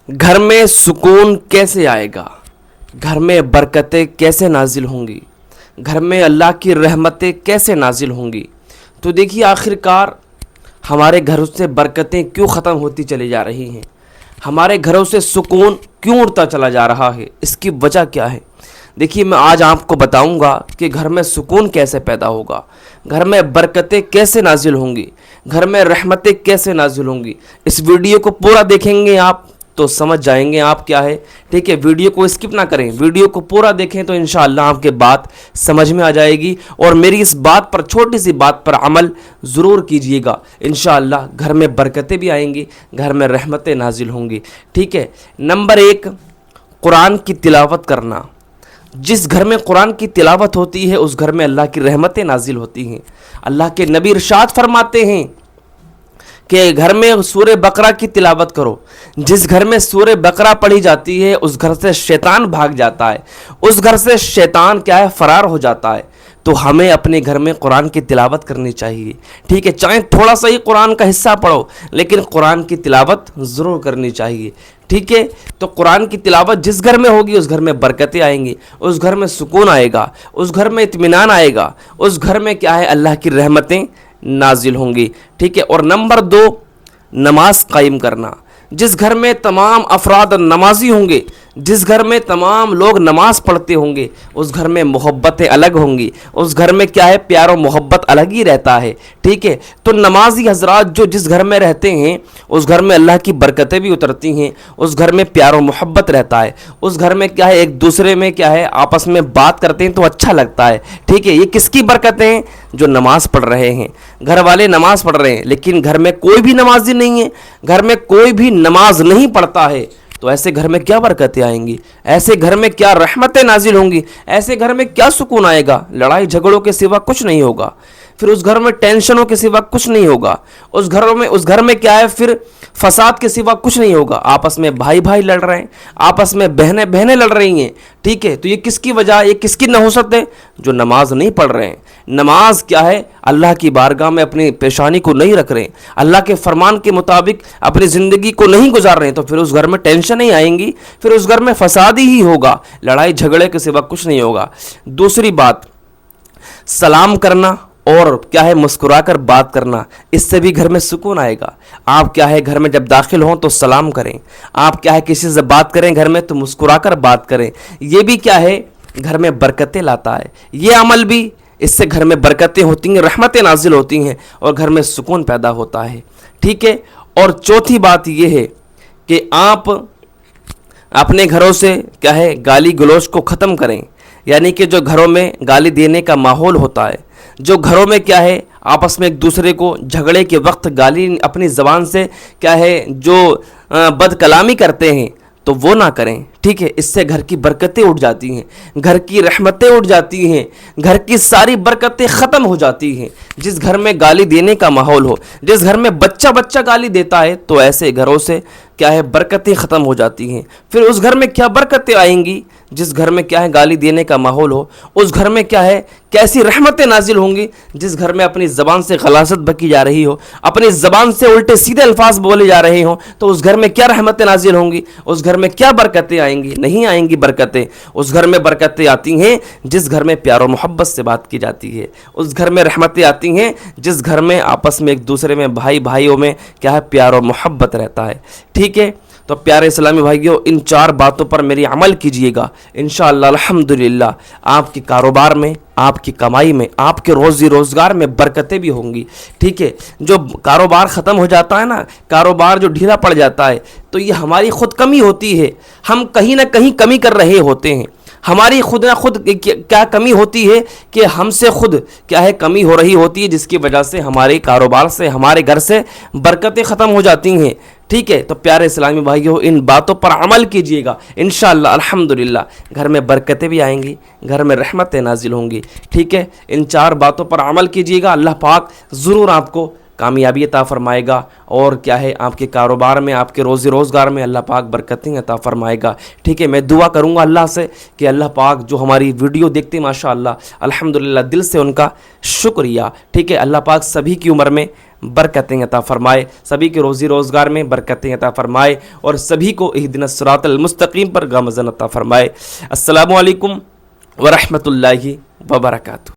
گھر میں سکون کیسے آئے گا؟ گھر میں برکتیں کیسے نازل ہوں گی؟ گھر میں اللہ کی رحمتیں کیسے نازل ہوں گی؟ تو دیکھیے آخر کار ہمارے گھروں سے برکتیں کیوں ختم ہوتی چلی جا رہی ہیں؟ ہمارے گھروں سے سکون کیوں اڑتا چلا جا رہا ہے؟ اس کی وجہ کیا ہے؟ دیکھیے میں آج آپ کو بتاؤں گا کہ گھر میں سکون کیسے پیدا ہوگا، گھر میں برکتیں کیسے نازل ہوں گی، گھر میں رحمتیں کیسے نازل ہوں گی۔ اس ویڈیو کو پورا دیکھیں گے آپ تو سمجھ جائیں گے آپ کیا ہے، ٹھیک ہے؟ ویڈیو کو اسکپ نہ کریں، ویڈیو کو پورا دیکھیں تو انشاءاللہ آپ کے بات سمجھ میں آ جائے گی، اور میری اس بات پر، چھوٹی سی بات پر عمل ضرور کیجئے گا۔ انشاءاللہ گھر میں برکتیں بھی آئیں گی، گھر میں رحمتیں نازل ہوں گی، ٹھیک ہے؟ نمبر 1، قرآن کی تلاوت کرنا۔ جس گھر میں قرآن کی تلاوت ہوتی ہے اس گھر میں اللہ کی رحمتیں نازل ہوتی ہیں۔ اللہ کے نبی ارشاد فرماتے ہیں کہ گھر میں سورہ بقرہ کی تلاوت کرو۔ جس گھر میں سورہ بقرہ پڑھی جاتی ہے اس گھر سے شیطان بھاگ جاتا ہے، اس گھر سے شیطان کیا ہے، فرار ہو جاتا ہے۔ تو ہمیں اپنے گھر میں قرآن کی تلاوت کرنی چاہیے، ٹھیک ہے؟ چاہے تھوڑا سا ہی قرآن کا حصہ پڑھو لیکن قرآن کی تلاوت ضرور کرنی چاہیے، ٹھیک ہے؟ تو قرآن کی تلاوت جس گھر میں ہوگی اس گھر میں برکتیں آئیں گی، اس گھر میں سکون آئے گا، اس گھر میں اطمینان آئے گا، اس گھر میں کیا ہے، اللہ کی رحمتیں نازل ہوں گی، ٹھیک ہے؟ اور نمبر 2، نماز قائم کرنا۔ جس گھر میں تمام افراد نمازی ہوں گے، جس گھر میں تمام لوگ نماز پڑھتے ہوں گے اس گھر میں محبتیں الگ ہوں گی، اس گھر میں کیا ہے، پیار و محبت الگ ہی رہتا ہے، ٹھیک ہے؟ تو نمازی حضرات جو جس گھر میں رہتے ہیں اس گھر میں اللہ کی برکتیں بھی اترتی ہیں، اس گھر میں پیار و محبت رہتا ہے، اس گھر میں کیا ہے، ایک دوسرے میں کیا ہے، آپس میں بات کرتے ہیں تو اچھا لگتا ہے، ٹھیک ہے؟ یہ کس کی برکتیں ہیں؟ جو نماز پڑھ رہے ہیں، گھر والے نماز پڑھ رہے ہیں لیکن گھر میں کوئی بھی نمازی نہیں ہے، گھر میں کوئی بھی نماز نہیں پڑھتا ہے، تو ایسے گھر میں کیا برکتیں آئیں گی؟ ایسے گھر میں کیا رحمتیں نازل ہوں گی؟ ایسے گھر میں کیا سکون آئے گا؟ لڑائی جھگڑوں کے سوا کچھ نہیں ہوگا، پھر اس گھر میں ٹینشنوں کے سوا کچھ نہیں ہوگا، اس گھر میں کیا ہے، پھر فساد کے سوا کچھ نہیں ہوگا۔ آپس میں بھائی بھائی لڑ رہے ہیں، آپس میں بہنیں بہنیں لڑ رہی ہیں، ٹھیک ہے؟ تو یہ کس کی وجہ، یہ کس کی نحوست ہے؟ جو نماز نہیں پڑھ رہے ہیں۔ نماز کیا ہے، اللہ کی بارگاہ میں اپنی پیشانی کو نہیں رکھ رہے ہیں، اللہ کے فرمان کے مطابق اپنی زندگی کو نہیں گزار رہے ہیں، تو پھر اس گھر میں ٹینشن نہیں آئیں گی، پھر اس گھر میں فساد ہی ہوگا، لڑائی جھگڑے کے سوا کچھ نہیں ہوگا۔ دوسری بات، سلام کرنا اور کیا ہے، مسکرا کر بات کرنا، اس سے بھی گھر میں سکون آئے گا۔ آپ کیا ہے، گھر میں جب داخل ہوں تو سلام کریں، آپ کیا ہے، کسی سے بات کریں گھر میں تو مسکرا کر بات کریں، یہ بھی کیا ہے، گھر میں برکتیں لاتا ہے۔ یہ عمل بھی، اس سے گھر میں برکتیں ہوتی ہیں، رحمتیں نازل ہوتی ہیں اور گھر میں سکون پیدا ہوتا ہے، ٹھیک ہے؟ اور چوتھی بات یہ ہے کہ آپ اپنے گھروں سے کیا ہے، گالی گلوچ کو ختم کریں، یعنی کہ جو گھروں میں گالی دینے کا ماحول ہوتا ہے، جو گھروں میں کیا ہے، آپس میں ایک دوسرے کو جھگڑے کے وقت گالی اپنی زبان سے کیا ہے، جو بد کلامی کرتے ہیں تو وہ نہ کریں، ٹھیک ہے؟ اس سے گھر کی برکتیں اٹھ جاتی ہیں، گھر کی رحمتیں اٹھ جاتی ہیں، گھر کی ساری برکتیں ختم ہو جاتی ہیں۔ جس گھر میں گالی دینے کا ماحول ہو، جس گھر میں بچہ بچہ گالی دیتا ہے تو ایسے گھروں سے کیا ہے، برکتیں ختم ہو جاتی ہیں۔ پھر اس گھر میں کیا برکتیں آئیں گی؟ جس گھر میں کیا ہے، گالی دینے کا ماحول ہو، اس گھر میں کیا ہے، کیسی رحمتیں نازل ہوں گی؟ جس گھر میں اپنی زبان سے غلاظت بکی جا رہی ہو، اپنی زبان سے الٹے سیدھے الفاظ بولے جا رہے ہوں، تو اس گھر میں کیا رحمتیں نازل ہوں گی؟ اس گھر میں کیا برکتیں آئیں گی؟ نہیں آئیں گی برکتیں۔ اس گھر میں برکتیں آتی ہیں جس گھر میں پیار و محبت سے بات کی جاتی ہے، اس گھر میں رحمتیں آتی ہیں جس گھر میں آپس میں ایک دوسرے میں بھائیوں میں کیا ہے، پیار و محبت رہتا ہے، ٹھیک ہے؟ تو پیارے اسلامی بھائیوں، ان 4 باتوں پر میری عمل کیجئے گا، انشاءاللہ الحمدللہ آپ کے کاروبار میں، آپ کی کمائی میں، آپ کے روزی روزگار میں برکتیں بھی ہوں گی، ٹھیک ہے؟ جو کاروبار ختم ہو جاتا ہے نا، کاروبار جو ڈھیلا پڑ جاتا ہے، تو یہ ہماری خود کمی ہوتی ہے، ہم کہیں نہ کہیں کمی کر رہے ہوتے ہیں۔ ہماری خود نہ خود کیا کمی ہوتی ہے کہ ہم سے خود کیا ہے، کمی ہو رہی ہوتی ہے، جس کی وجہ سے ہمارے کاروبار سے، ہمارے گھر سے برکتیں ختم ہو جاتی ہیں، ٹھیک ہے؟ تو پیارے اسلامی بھائیوں، ان باتوں پر عمل کیجئے گا، انشاءاللہ الحمدللہ گھر میں برکتیں بھی آئیں گی، گھر میں رحمتیں نازل ہوں گی، ٹھیک ہے؟ ان 4 باتوں پر عمل کیجئے گا، اللہ پاک ضرور آپ کو کامیابی عطا فرمائے گا، اور کیا ہے آپ کے کاروبار میں، آپ کے روزی روزگار میں اللہ پاک برکتیں عطا فرمائے گا. ٹھیک ہے، میں دعا کروں گا اللہ سے کہ اللہ پاک جو ہماری ویڈیو دیکھتے ہیں ماشاء اللہ الحمدللہ دل سے ان کا شکریہ. ٹھیک ہے، اللہ پاک سبھی کی عمر میں برکتیں عطا فرمائے، سبھی کے روزی روزگار میں برکتیں عطا فرمائے، اور سبھی کو اہدنا الصراط المستقیم پر گامزن عطا فرمائے. السلام علیکم ورحمۃ اللہ وبرکاتہ.